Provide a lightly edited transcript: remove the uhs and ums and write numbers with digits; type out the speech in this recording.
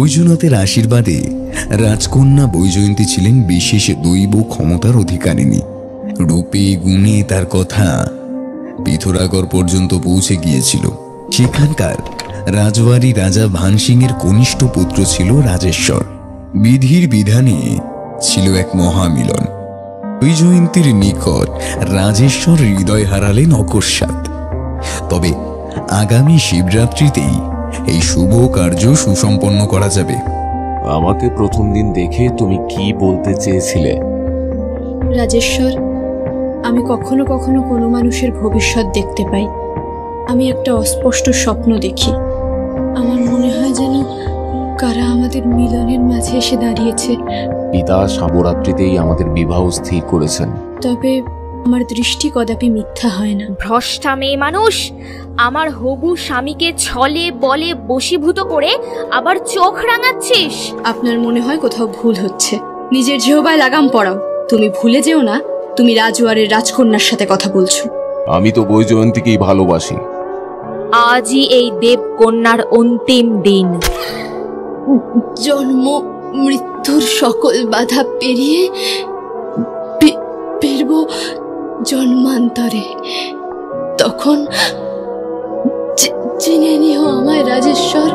বৈজনাথের আশীর্বাদে রাজকন্যা বৈজয়ন্তী ছিলেন বিশেষ দৈব ক্ষমতার অধিকারিণী। রূপে গুণে তার কথা পিথোরাগড় পর্যন্ত পৌঁছে গিয়েছিল। সেখানকার রাজওয়ারি রাজা ভান সিং এর কনিষ্ঠ পুত্র ছিল রাজেশ্বর। বিধির বিধানে ছিল এক মহামিলন। বৈজয়ন্তীর নিকট রাজেশ্বর হৃদয় হারালেন অকস্মাৎ। তবে আগামী শিবরাত্রিতেই এই শুভ কার্য সুসম্পন্ন করা যাবে। আমাকে প্রথম দিন দেখে তুমি কি বলতে চেয়েছিলে? রাজেশ্বর, আমি কখনো কখনো কোনো মানুষের ভবিষ্যৎ দেখতে পাই। আমি একটা অস্পষ্ট স্বপ্ন দেখি। আমার মনে হয় যেন কারা আমাদের মিলনের মাঝে এসে দাঁড়িয়েছে। পিতা শিবরাত্রিতেই আমাদের বিবাহ স্থির করেছেন। তবে আমার দৃষ্টি কদাপি মিথ্যা হয় না। ভ্রষ্টা মেয়ে মানুষ, আমার হবু স্বামীকে ছলে বলে বশীভূত করে আবার চোখ রাঙাচ্ছিস। আপনার মনে হয় কোথাও ভুল হচ্ছে। নিজের জিহ্বায় লাগাম পড়াও। তুমি ভুলে যেও না তুমি রাজওয়ারের রাজকন্যার সাথে কথা বলছো। আমি তো বৈজয়ন্তীকেই ভালোবাসি। আজই এই দেবকন্যার অন্তিম দিন। জন্ম মৃত্যুর সকল বাধা পেরিয়ে ফিরব জন্মান্তরে। তখন চিনে নিও আমায় রাজেশ্বর।